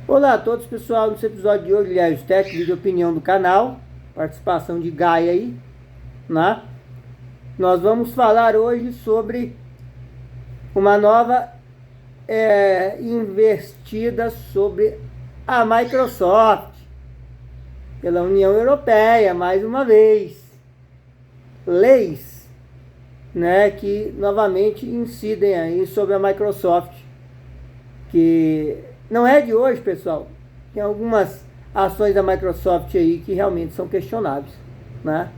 Olá a todos, pessoal. Nesse episódio de hoje, Guilherme Tech, vídeo opinião do canal, participação de Gaia aí, né? Nós vamos falar hoje sobre uma nova investida sobre a Microsoft pela União Europeia, mais uma vez. Leis, né, que novamente incidem aí sobre a Microsoft, que não é de hoje, pessoal. Tem algumas ações da Microsoft aí que realmente são questionáveis, né?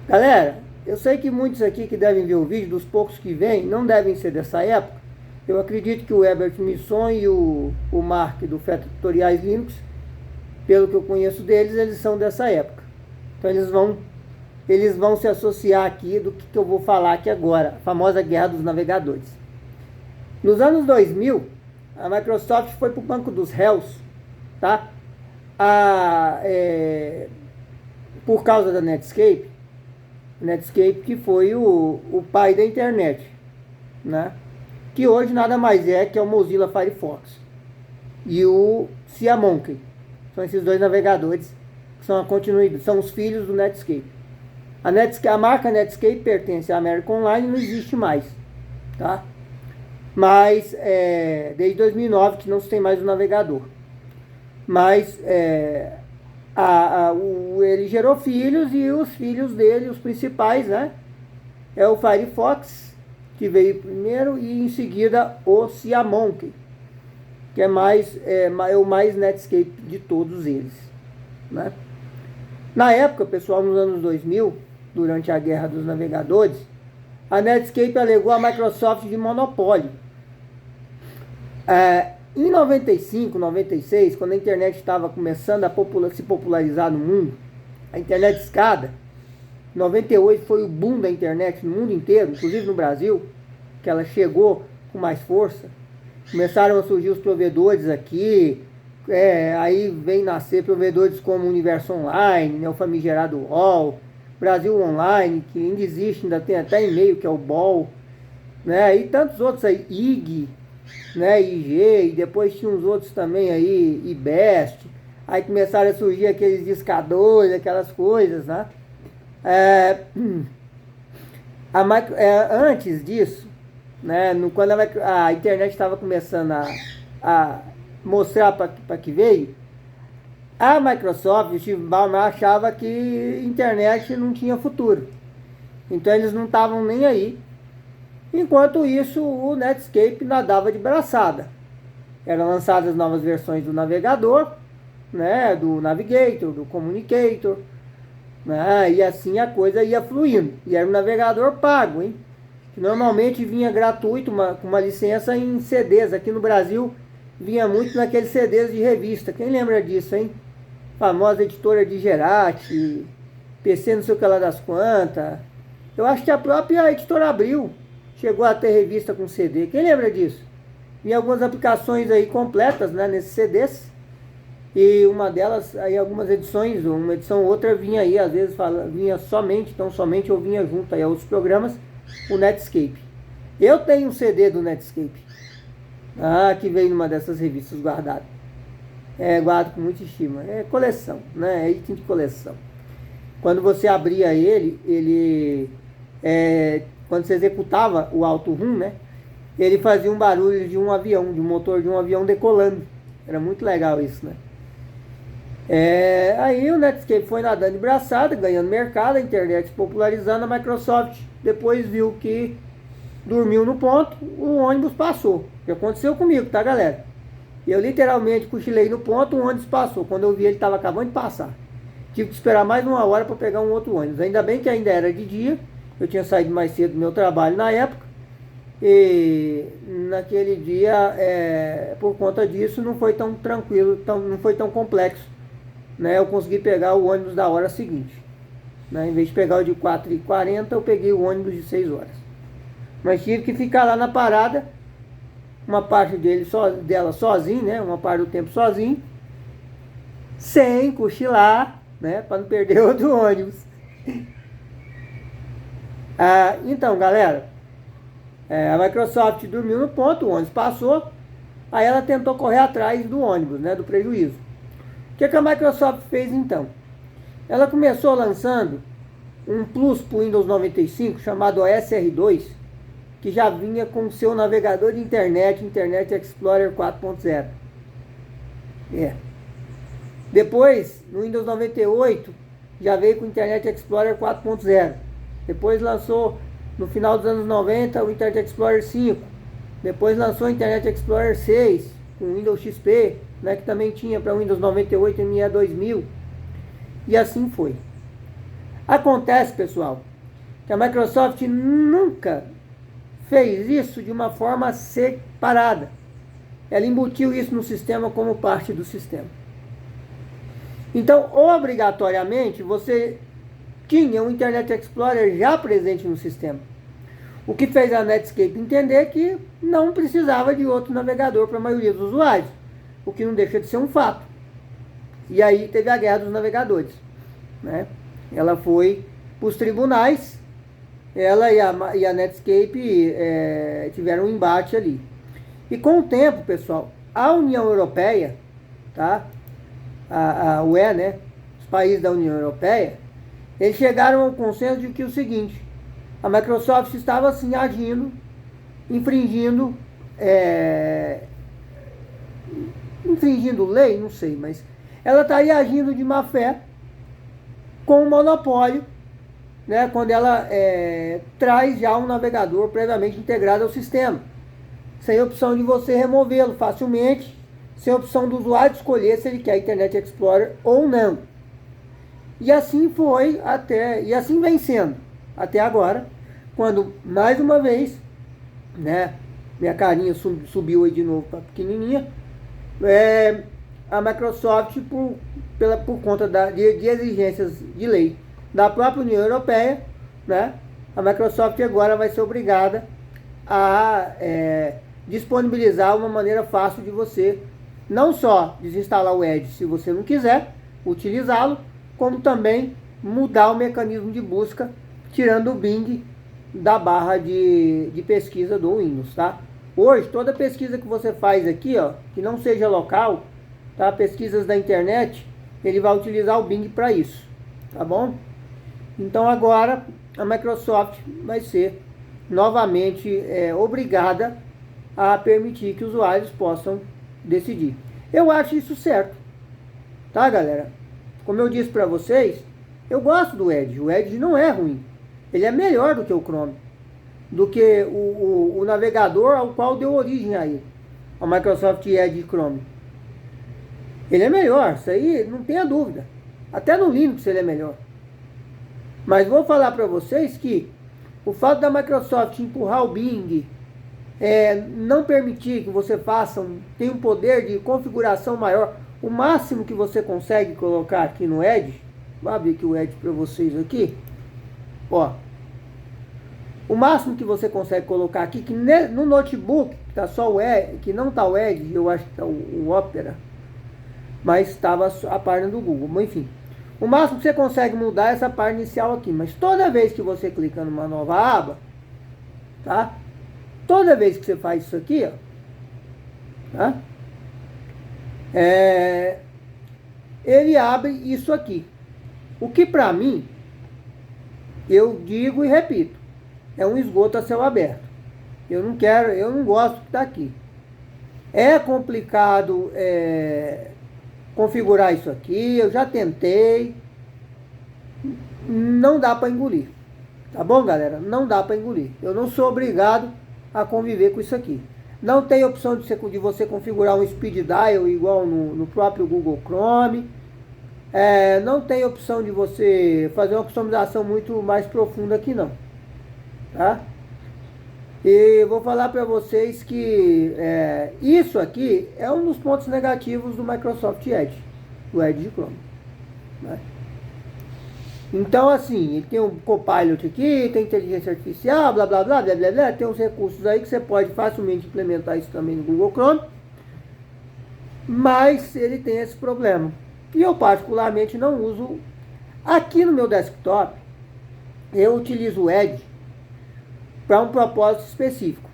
Galera, eu sei que muitos aqui que devem ver o vídeo, dos poucos que vêm, não devem ser dessa época. Eu acredito que o Herbert Misson e o Mark do Feta Tutoriais Linux, pelo que eu conheço deles, eles são dessa época. Então eles vão se associar aqui do que eu vou falar aqui agora, a famosa Guerra dos Navegadores. Nos anos 2000, a Microsoft foi para o banco dos réus, tá? Por causa da Netscape que foi o pai da internet, né? Que hoje nada mais é que o Mozilla Firefox e o SeaMonkey. São esses dois navegadores que são a continuidade, são os filhos do Netscape. A marca Netscape pertence à American Online e não existe mais, tá? Mas desde 2009 que não se tem mais o navegador. Mas ele gerou filhos e os filhos dele, os principais, né? É o Firefox, que veio primeiro, e em seguida o SeaMonkey, que é o mais Netscape de todos eles, né? Na época, pessoal, nos anos 2000, durante a Guerra dos Navegadores, a Netscape alegou a Microsoft de monopólio. Em 95, 96, quando a internet estava começando a se popularizar no mundo, a internet escada, 98 foi o boom da internet no mundo inteiro, inclusive no Brasil, que ela chegou com mais força. Começaram a surgir os provedores aqui, aí vem nascer provedores como o Universo Online, né, o famigerado UOL, Brasil Online, que ainda existe, ainda tem até e-mail, que é o BOL, né, e tantos outros aí, IG, né, IG, e depois tinha uns outros também aí, IBEST, aí começaram a surgir aqueles discadores, aquelas coisas, né. Antes disso, né, quando a internet estava começando a mostrar para que veio, a Microsoft, o Steve Ballmer, achava que internet não tinha futuro. Então eles não estavam nem aí. Enquanto isso, o Netscape nadava de braçada. Eram lançadas novas versões do navegador, né, do Navigator, do Communicator, né, e assim a coisa ia fluindo. E era um navegador pago, hein? Que normalmente vinha gratuito, com uma licença em CDs. Aqui no Brasil vinha muito naqueles CDs de revista. Quem lembra disso, hein? Famosa editora de Gerati, PC não sei o que lá das quantas. Eu acho que a própria editora Abril chegou a ter revista com CD. Quem lembra disso? Vinha algumas aplicações aí completas, né, nesses CDs. E uma delas, aí algumas edições, uma edição ou outra vinha aí, às vezes vinha somente, então somente ou vinha junto aí a outros programas, o Netscape. Eu tenho um CD do Netscape, que veio numa dessas revistas guardado. Guardo com muita estima. É coleção, né? É item de coleção. Quando você abria ele quando você executava o Auto Run, né? Ele fazia um barulho de um avião, de um motor de um avião decolando. Era muito legal isso, né? Aí o Netscape foi nadando de braçada, ganhando mercado, a internet se popularizando, a Microsoft depois viu que dormiu no ponto, o ônibus passou. O que aconteceu comigo, tá, galera? Eu literalmente cochilei no ponto, o ônibus passou. Quando eu vi, ele estava acabando de passar. Tive que esperar mais uma hora para pegar um outro ônibus. Ainda bem que ainda era de dia. Eu tinha saído mais cedo do meu trabalho na época. E naquele dia, por conta disso, não foi tão tranquilo, não foi tão complexo, né? Eu consegui pegar o ônibus da hora seguinte, né? Em vez de pegar o de 4h40, eu peguei o ônibus de 6 horas. Mas tive que ficar lá na parada, uma parte dela sozinho, né? Uma parte do tempo sozinho, sem cochilar, né? Para não perder outro ônibus. Então, galera, a Microsoft dormiu no ponto, o ônibus passou. Aí ela tentou correr atrás do ônibus, né, do prejuízo. O que a Microsoft fez então? Ela começou lançando um Plus para o Windows 95 chamado SR2, que já vinha com seu navegador de internet, Internet Explorer 4.0. Depois, no Windows 98, já veio com o Internet Explorer 4.0. Depois lançou, no final dos anos 90, o Internet Explorer 5. Depois lançou o Internet Explorer 6, com o Windows XP, né, que também tinha para Windows 98 e ME 2000. E assim foi. Acontece, pessoal, que a Microsoft nunca fez isso de uma forma separada. Ela embutiu isso no sistema como parte do sistema. Então, obrigatoriamente, você tinha um Internet Explorer já presente no sistema. O que fez a Netscape entender que não precisava de outro navegador para a maioria dos usuários, o que não deixa de ser um fato. E aí teve a guerra dos navegadores, né? Ela foi para os tribunais, ela e a Netscape tiveram um embate ali. E com o tempo, pessoal, a União Europeia, tá? A UE, né? Os países da União Europeia, eles chegaram ao consenso de que o seguinte: a Microsoft estava assim agindo, infringindo lei, não sei, mas ela estaria agindo de má fé com o monopólio, né, quando ela traz já um navegador previamente integrado ao sistema, sem opção de você removê-lo facilmente, sem opção do usuário escolher se ele quer Internet Explorer ou não. E assim foi e assim vem sendo até agora, quando mais uma vez, né, minha carinha subiu aí de novo para pequenininha, a Microsoft, por conta de exigências de lei da própria União Europeia, né, a Microsoft agora vai ser obrigada a disponibilizar uma maneira fácil de você não só desinstalar o Edge se você não quiser utilizá-lo, como também mudar o mecanismo de busca, tirando o Bing da barra de pesquisa do Windows, tá? Hoje, toda pesquisa que você faz aqui, ó, que não seja local, tá? Pesquisas da internet, ele vai utilizar o Bing para isso, tá bom? Então agora a Microsoft vai ser novamente obrigada a permitir que os usuários possam decidir. Eu acho isso certo, tá, galera? Como eu disse para vocês, eu gosto do Edge. O Edge não é ruim. Ele é melhor do que o Chrome, do que o navegador ao qual deu origem a ele, a Microsoft Edge Chrome. Ele é melhor, isso aí não tenha dúvida. Até no Linux ele é melhor. Mas vou falar para vocês que o fato da Microsoft empurrar o Bing, não permitir que você faça, tem um poder de configuração maior, o máximo que você consegue colocar aqui no Edge, vou abrir aqui o Edge para vocês aqui, ó, o máximo que você consegue colocar aqui, que no notebook tá só o Edge, que não tá o Edge, eu acho que tá o Opera, mas estava a página do Google, mas enfim, o máximo que você consegue mudar é essa parte inicial aqui, mas toda vez que você clica numa nova aba, tá? Toda vez que você faz isso aqui, ó, tá? Ele abre isso aqui. O que para mim, eu digo e repito, é um esgoto a céu aberto. Eu não gosto que está aqui. É complicado configurar isso aqui, eu já tentei. Não dá para engolir. Tá bom, galera? Não dá para engolir. Eu não sou obrigado a conviver com isso aqui. Não tem opção de você configurar um speed dial igual no próprio Google Chrome. Não tem opção de você fazer uma customização muito mais profunda aqui não. Tá? E vou falar para vocês que isso aqui é um dos pontos negativos do Microsoft Edge, do Edge Chrome. Né? Então, assim, ele tem um Copilot aqui, tem inteligência artificial, blá, blá, blá, blá, blá, blá, tem uns recursos aí que você pode facilmente implementar isso também no Google Chrome, mas ele tem esse problema. E eu, particularmente, não uso. Aqui no meu desktop, eu utilizo o Edge para um propósito específico.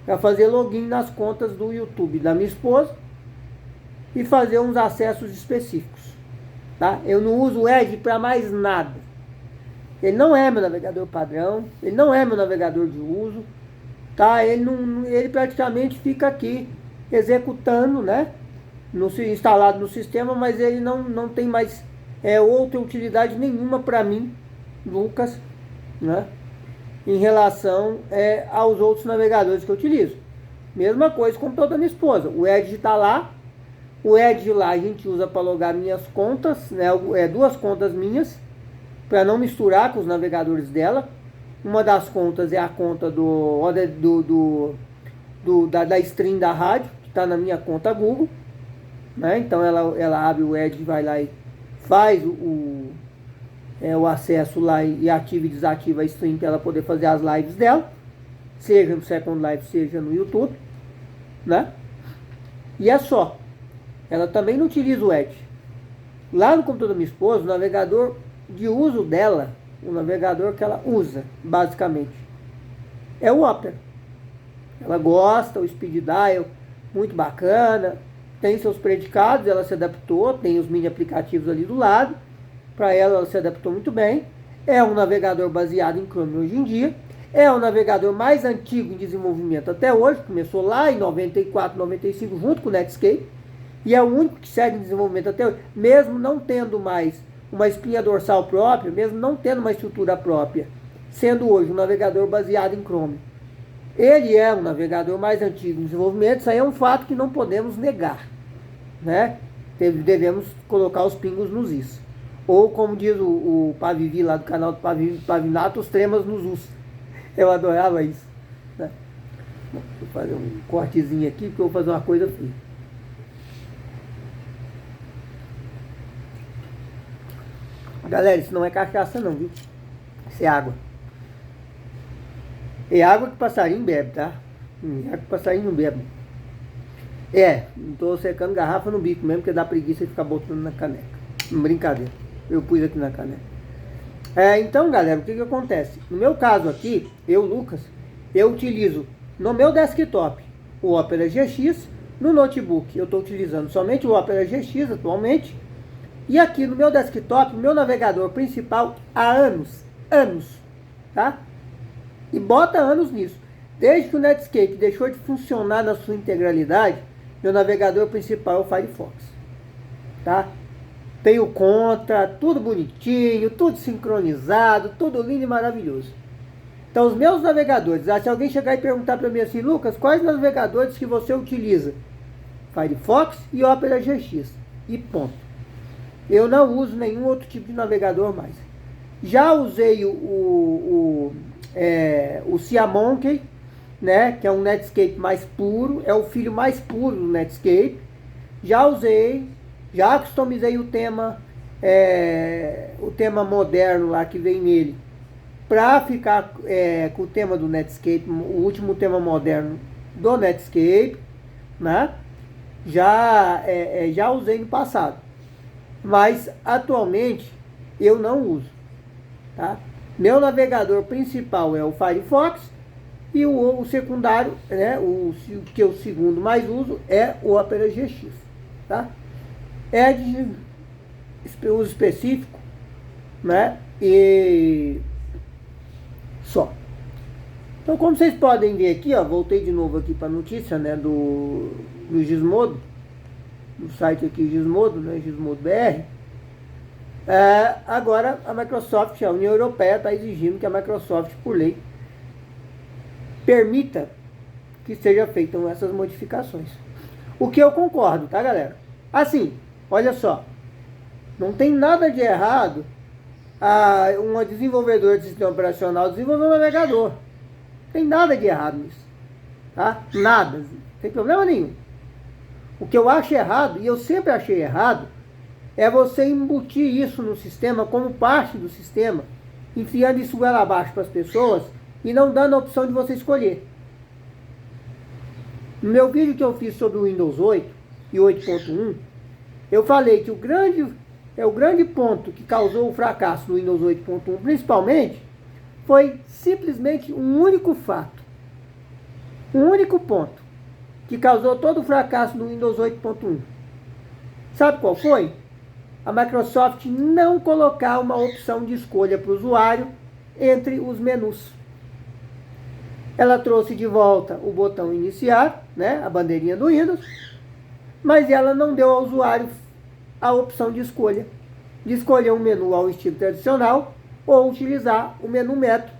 para fazer login nas contas do YouTube da minha esposa e fazer uns acessos específicos, tá? Eu não uso o Edge para mais nada. Ele não é meu navegador padrão, ele não é meu navegador de uso, tá? Ele praticamente fica aqui executando, né? Instalado no sistema, mas ele não tem mais outra utilidade nenhuma para mim, Lucas, né? Em relação aos outros navegadores que eu utilizo. Mesma coisa com toda a minha esposa. O Edge está lá. O Edge lá a gente usa para logar minhas contas, né? Duas contas minhas, para não misturar com os navegadores dela. Uma das contas é a conta da stream da rádio, que está na minha conta Google, né? Então ela abre o Edge, vai lá e faz o acesso lá e ativa e desativa a stream para ela poder fazer as lives dela, seja no Second Life, seja no YouTube, né? E é só. Ela também não utiliza o Edge. Lá no computador da minha esposa, o navegador de uso dela, o navegador que ela usa, basicamente, é o Opera. Ela gosta, o Speed Dial, muito bacana, tem seus predicados, ela se adaptou, tem os mini aplicativos ali do lado, para ela se adaptou muito bem. É um navegador baseado em Chrome hoje em dia, é o navegador mais antigo em desenvolvimento até hoje, começou lá em 94, 95, junto com o Netscape, e é o único que segue em desenvolvimento até hoje, mesmo não tendo mais uma espinha dorsal própria, mesmo não tendo uma estrutura própria, sendo hoje um navegador baseado em Chrome. Ele é o navegador mais antigo em desenvolvimento, isso aí é um fato que não podemos negar, né? Devemos colocar os pingos nos is. Ou como diz o Pavivi lá do canal do Pavinato, os tremas nos us. Eu adorava isso, né? Bom, vou fazer um cortezinho aqui, porque eu vou fazer uma coisa fria. Galera, isso não é cachaça não, viu? Isso é água. É água que passarinho bebe, tá? Água que passarinho não bebe. Não tô secando garrafa no bico mesmo, porque dá preguiça de ficar botando na caneca. Brincadeira. Eu pus aqui na caneca. Então, galera, o que acontece? No meu caso aqui, eu, Lucas, eu utilizo no meu desktop o Opera GX. No notebook eu estou utilizando somente o Opera GX atualmente. E aqui no meu desktop, o meu navegador principal há anos, tá? E bota anos nisso. Desde que o Netscape deixou de funcionar na sua integralidade, meu navegador principal é o Firefox, tá? Tenho conta, tudo bonitinho, tudo sincronizado, tudo lindo e maravilhoso. Então os meus navegadores, se alguém chegar e perguntar para mim assim, Lucas, quais navegadores que você utiliza? Firefox e Opera GX. E ponto. Eu não uso nenhum outro tipo de navegador mais. Já usei o Siamonkey, né, que é um Netscape mais puro, é o filho mais puro do Netscape. Já customizei o tema moderno lá que vem nele, para ficar com o tema do Netscape, o último tema moderno do Netscape, né? Já usei no passado. Mas atualmente eu não uso, tá? Meu navegador principal é o Firefox e o secundário, né, o que eu segundo mais uso é o Opera GX, tá? É de uso específico, né? E só. Então, como vocês podem ver aqui, ó, voltei de novo aqui para a notícia, né, do Gizmodo. No site aqui Gizmodo, né, Gizmodo BR, agora a Microsoft, a União Europeia está exigindo que a Microsoft, por lei, permita que sejam feitas essas modificações. O que eu concordo, tá, galera? Assim, olha só, não tem nada de errado uma desenvolvedora de sistema operacional desenvolver um navegador. Não tem nada de errado nisso, tá? Nada, não tem problema nenhum. O que eu acho errado, e eu sempre achei errado, é você embutir isso no sistema como parte do sistema, enfiando isso goela abaixo para as pessoas e não dando a opção de você escolher. No meu vídeo que eu fiz sobre o Windows 8 e 8.1, eu falei que o grande ponto que causou o fracasso no Windows 8.1, principalmente, foi simplesmente um único fato. Um único ponto que causou todo o fracasso no Windows 8.1. Sabe qual foi? A Microsoft não colocar uma opção de escolha para o usuário entre os menus. Ela trouxe de volta o botão iniciar, né, a bandeirinha do Windows, mas ela não deu ao usuário a opção de escolher um menu ao estilo tradicional ou utilizar o menu Metro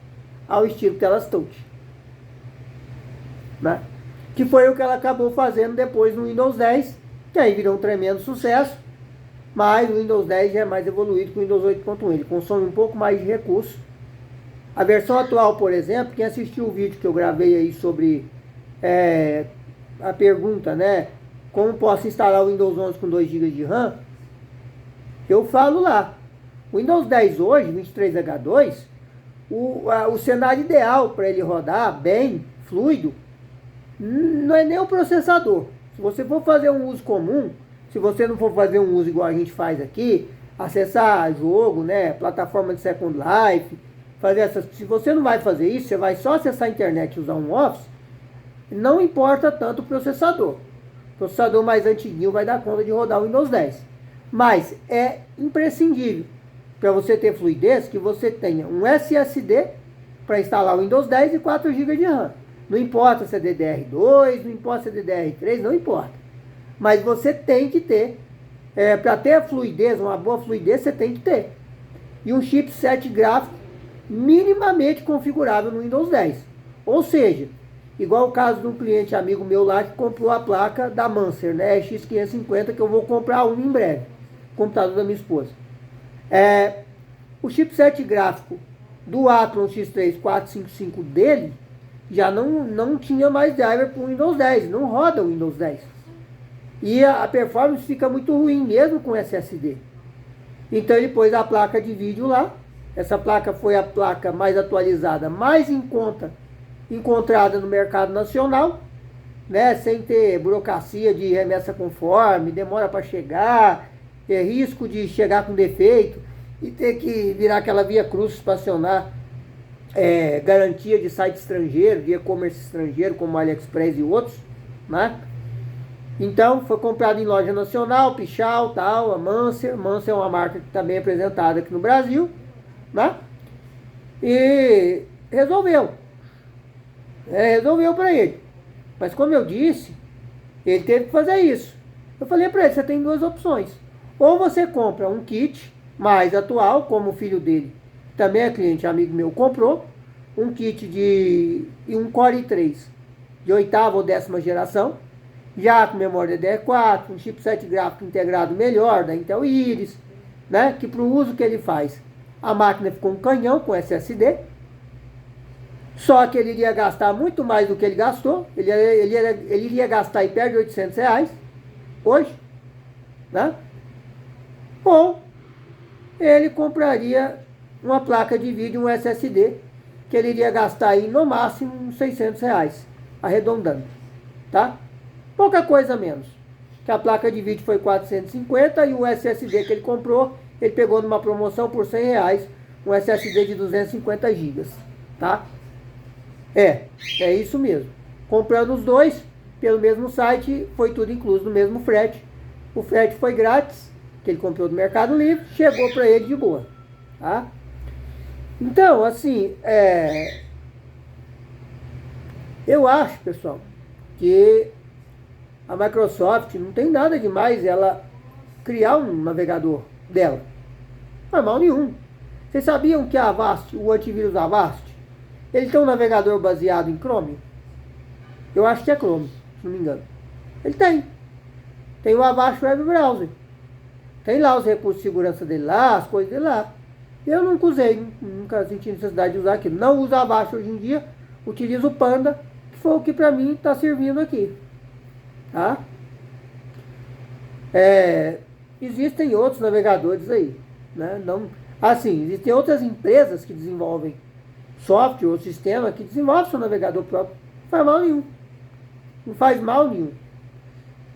ao estilo Telas Touch. Né? Que foi o que ela acabou fazendo depois no Windows 10, que aí virou um tremendo sucesso, mas o Windows 10 já é mais evoluído que o Windows 8.1, ele consome um pouco mais de recursos. A versão atual, por exemplo, quem assistiu o vídeo que eu gravei aí sobre a pergunta, né, como posso instalar o Windows 11 com 2 GB de RAM, eu falo lá, o Windows 10 hoje, 23H2, o cenário ideal para ele rodar bem, fluido, não é nem o processador. Se você for fazer um uso comum, se você não for fazer um uso igual a gente faz aqui, acessar jogo, né, plataforma de Second Life, fazer essas, se você não vai fazer isso, você vai só acessar a internet e usar um Office, não importa tanto o processador. O processador mais antiguinho vai dar conta de rodar o Windows 10. Mas é imprescindível para você ter fluidez que você tenha um SSD para instalar o Windows 10 e 4 GB de RAM. Não importa se é DDR2, não importa se é DDR3, não importa. Mas você tem que ter, para ter a fluidez, uma boa fluidez, você tem que ter. E um chipset gráfico minimamente configurável no Windows 10. Ou seja, igual o caso de um cliente amigo meu lá que comprou a placa da Mancer, né, X550, que eu vou comprar uma em breve, computador da minha esposa. O chipset gráfico do Athlon X3 455 dele já não tinha mais driver para o Windows 10, não roda o Windows 10. E a performance fica muito ruim mesmo com SSD. Então ele pôs a placa de vídeo lá. Essa placa foi a placa mais atualizada, mais em conta, encontrada no mercado nacional, né? Sem ter burocracia de remessa conforme, demora para chegar, risco de chegar com defeito e ter que virar aquela via cruzes para acionar garantia de site estrangeiro, de e-commerce estrangeiro, como AliExpress e outros, né? Então, foi comprado em loja nacional, Pichal, tal, a Mancer. Mancer é uma marca que também é apresentada aqui no Brasil, né? E resolveu. Resolveu para ele. Mas como eu disse, ele teve que fazer isso. Eu falei para ele, você tem duas opções. Ou você compra um kit mais atual, como o filho dele, também é cliente, amigo meu, comprou, um kit de um Core i3 de 8ª ou 10ª geração, já com memória DDR4, um chipset gráfico integrado melhor da Intel Iris, né, que para o uso que ele faz, a máquina ficou um canhão com SSD, só que ele iria gastar muito mais do que ele gastou, ele iria gastar aí perto de R$800 hoje, né? Ou ele compraria uma placa de vídeo, um SSD, que ele iria gastar aí no máximo uns R$600, arredondando, tá? Pouca coisa menos. Que a placa de vídeo foi 450 e o SSD que ele comprou, ele pegou numa promoção por R$100, um SSD de 250 GB, tá? É isso mesmo. Comprando os dois pelo mesmo site, foi tudo incluso no mesmo frete. O frete foi grátis, que ele comprou do Mercado Livre, chegou para ele de boa, tá? Então, assim, eu acho, pessoal, que a Microsoft não tem nada demais ela criar um navegador dela. Não é mal nenhum. Vocês sabiam que a Avast, o antivírus Avast, ele tem um navegador baseado em Chrome? Eu acho que é Chrome, se não me engano. Ele tem. Tem o Avast Web Browser. Tem lá os recursos de segurança dele lá, as coisas dele lá. Eu nunca usei, nunca senti necessidade de usar aquilo. Não uso Avast hoje em dia, utilizo o Panda, que foi o que para mim está servindo aqui. Tá? Existem outros navegadores aí, né? Não, assim, existem outras empresas que desenvolvem software ou sistema que desenvolvem seu navegador próprio. Não faz mal nenhum. Não faz mal nenhum,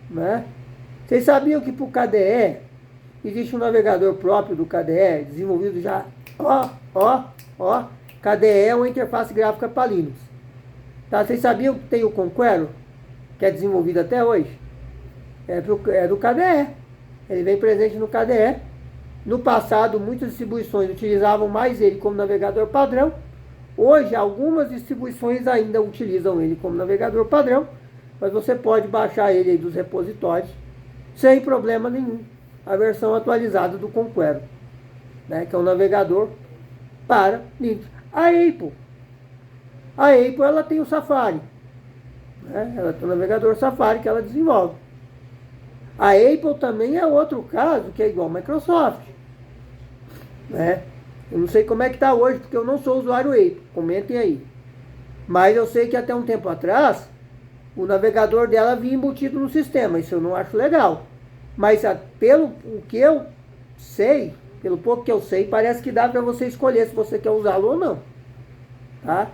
né? Vocês sabiam que para o KDE existe um navegador próprio do KDE, desenvolvido já, KDE é uma interface gráfica para Linux. Tá? Vocês sabiam que tem o Conquero, que é desenvolvido até hoje? É do KDE. Ele vem presente no KDE. No passado, muitas distribuições utilizavam mais ele como navegador padrão. Hoje, algumas distribuições ainda utilizam ele como navegador padrão, mas você pode baixar ele aí dos repositórios sem problema nenhum. A versão atualizada do Conquero, né, que é um navegador para Linux. A Apple ela tem o Safari, né? Ela tem o navegador Safari que ela desenvolve. A Apple também é outro caso que é igual a Microsoft, né? Eu não sei como é que está hoje, porque eu não sou usuário Apple, comentem aí. Mas eu sei que até um tempo atrás, o navegador dela vinha embutido no sistema, isso eu não acho legal. Mas pelo que eu sei, pelo pouco que eu sei, parece que dá para você escolher se você quer usá-lo ou não. Tá?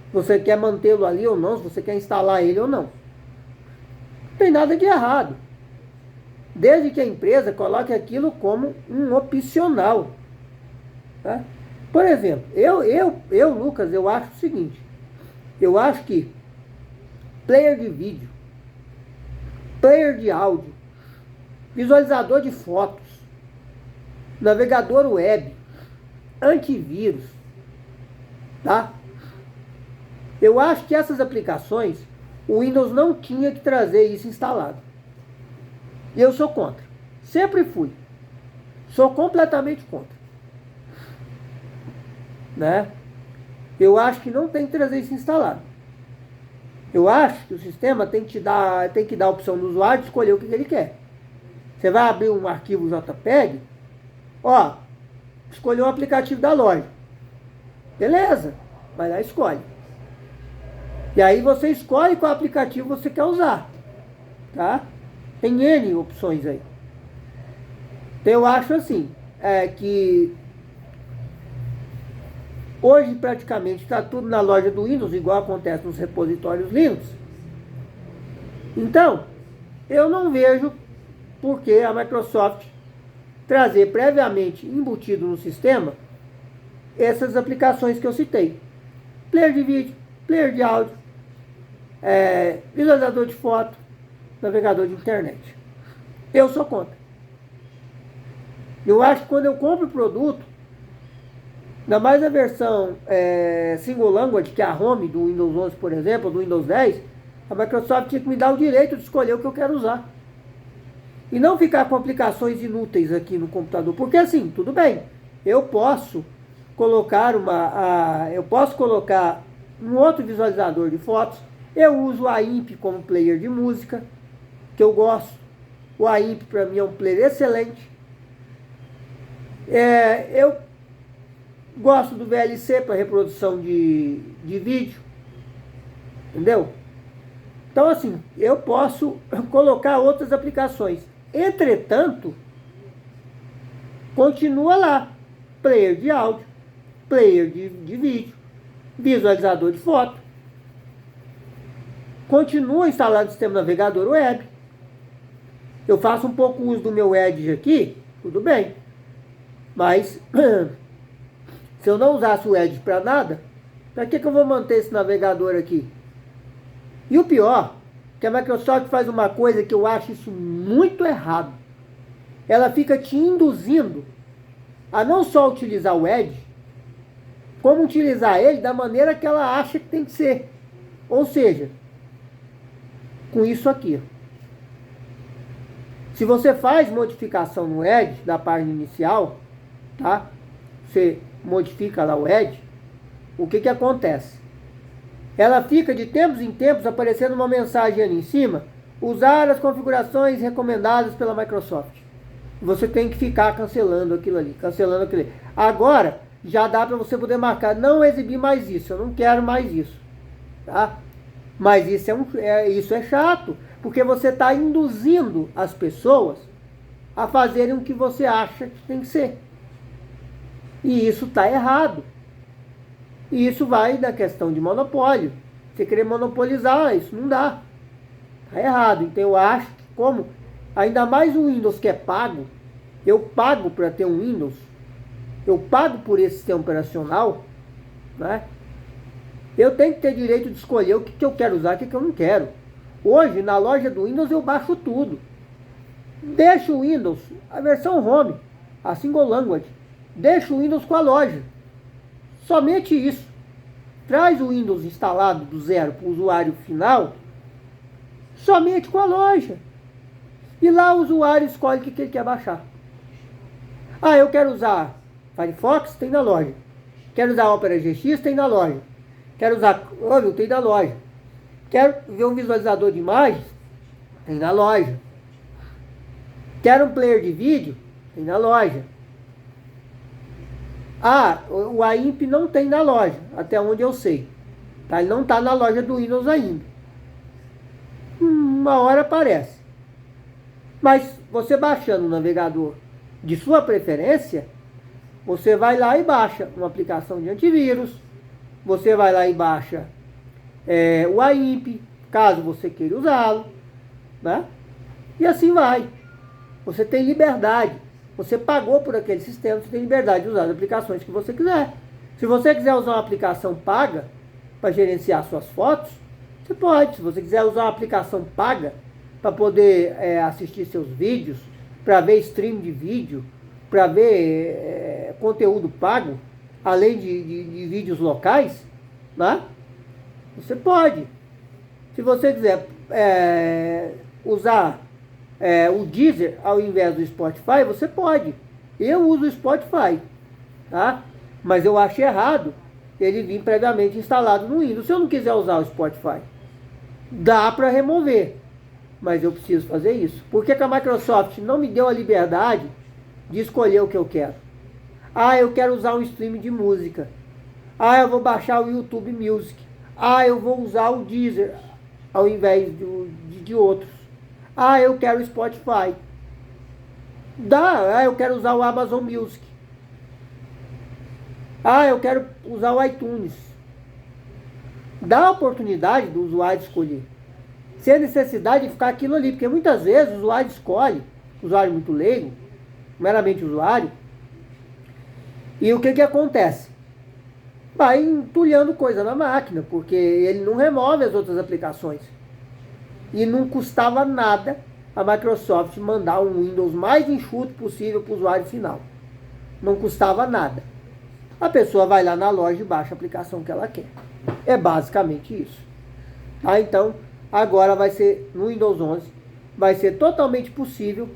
Se você quer mantê-lo ali ou não, se você quer instalar ele ou não. Não tem nada de errado. Desde que a empresa coloque aquilo como um opcional. Tá? Por exemplo, Lucas, eu acho o seguinte. Eu acho que player de vídeo, player de áudio, visualizador de fotos, navegador web, antivírus, tá? Eu acho que essas aplicações, o Windows não tinha que trazer isso instalado. E eu sou contra. Sempre fui. Sou completamente contra. Né? Eu acho que não tem que trazer isso instalado. Eu acho que o sistema tem que dar a opção do usuário de escolher o que ele quer. Você vai abrir um arquivo JPEG, ó, escolheu o aplicativo da loja. Beleza, vai lá e escolhe. E aí você escolhe qual aplicativo você quer usar. Tá? Tem N opções aí. Então eu acho assim, que hoje praticamente está tudo na loja do Windows, igual acontece nos repositórios Linux. Então, eu não vejo por que a Microsoft trazer previamente embutido no sistema essas aplicações que eu citei. Player de vídeo, player de áudio, visualizador de foto, navegador de internet. Eu sou contra. Eu acho que quando eu compro o produto, ainda mais a versão single language, que é a Home do Windows 11, por exemplo, do Windows 10, a Microsoft tinha que me dar o direito de escolher o que eu quero usar. E não ficar com aplicações inúteis aqui no computador. Porque assim, tudo bem, eu posso colocar um outro visualizador de fotos. Eu uso o AIMP como player de música, que eu gosto. O AIMP para mim é um player excelente. Eu gosto do VLC para reprodução de vídeo. Entendeu? Então assim, eu posso colocar outras aplicações. Entretanto, continua lá. Player de áudio, player de vídeo, visualizador de foto. Continua instalado o sistema navegador web. Eu faço um pouco uso do meu Edge aqui, tudo bem. Mas se eu não usasse o Edge para nada, para que eu vou manter esse navegador aqui? E o pior, que a Microsoft faz uma coisa que eu acho isso muito errado. Ela fica te induzindo a não só utilizar o Edge, como utilizar ele da maneira que ela acha que tem que ser. Ou seja, com isso aqui. Se você faz modificação no Edge, da página inicial, tá? Você modifica lá o Edge, o que acontece? Ela fica de tempos em tempos aparecendo uma mensagem ali em cima, usar as configurações recomendadas pela Microsoft. Você tem que ficar cancelando aquilo ali, cancelando aquilo ali. Agora, já dá para você poder marcar, não exibir mais isso, eu não quero mais isso. Tá? Mas isso é chato, porque você está induzindo as pessoas a fazerem o que você acha que tem que ser. E isso está errado. E isso vai da questão de monopólio. Você querer monopolizar, isso não dá. Está errado. Então eu acho que como, ainda mais o Windows que é pago, eu pago para ter um Windows, eu pago por esse sistema operacional, né? Eu tenho que ter direito de escolher o que eu quero usar e o que eu não quero. Hoje, na loja do Windows, eu baixo tudo. Deixa o Windows, a versão Home, a Single Language. Deixa o Windows com a loja. Somente isso. Traz o Windows instalado do zero para o usuário final, somente com a loja. E lá o usuário escolhe o que ele quer baixar. Ah, eu quero usar Firefox, tem na loja. Quero usar Opera GX, tem na loja. Quero usar Chrome, tem na loja. Quero ver um visualizador de imagens, tem na loja. Quero um player de vídeo, tem na loja. Ah, o AIMP não tem na loja, até onde eu sei. Tá? Ele não está na loja do Windows ainda. Uma hora aparece. Mas você baixando o navegador de sua preferência, você vai lá e baixa uma aplicação de antivírus. Você vai lá e baixa o AIMP, caso você queira usá-lo. Né? E assim vai. Você tem liberdade. Você pagou por aquele sistema, você tem liberdade de usar as aplicações que você quiser. Se você quiser usar uma aplicação paga para gerenciar suas fotos, você pode. Se você quiser usar uma aplicação paga para poder assistir seus vídeos, para ver stream de vídeo, para ver conteúdo pago, além de vídeos locais, né? Você pode. Se você quiser usar o Deezer ao invés do Spotify, você pode. Eu uso o Spotify, tá? Mas eu acho errado ele vir previamente instalado no Windows. Se eu não quiser usar o Spotify, dá para remover, mas eu preciso fazer isso. Por que a Microsoft não me deu a liberdade de escolher o que eu quero? Ah, eu quero usar um stream de música. Ah, eu vou baixar o YouTube Music. Ah, eu vou usar o Deezer ao invés de outros. Ah, eu quero o Spotify. Dá, eu quero usar o Amazon Music. Ah, eu quero usar o iTunes. Dá a oportunidade do usuário escolher. Sem necessidade de ficar aquilo ali. Porque muitas vezes o usuário escolhe, usuário muito leigo, meramente usuário. E o que acontece? Vai entulhando coisa na máquina, porque ele não remove as outras aplicações. E não custava nada a Microsoft mandar um Windows mais enxuto possível para o usuário final. Não custava nada. A pessoa vai lá na loja e baixa a aplicação que ela quer. É basicamente isso. Então, agora vai ser, no Windows 11, vai ser totalmente possível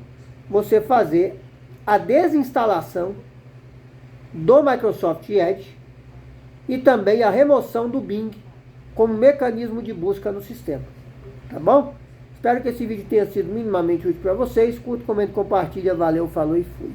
você fazer a desinstalação do Microsoft Edge e também a remoção do Bing como mecanismo de busca no sistema. Tá bom? Espero que esse vídeo tenha sido minimamente útil para vocês. Curta, comente, compartilha. Valeu, falou e fui.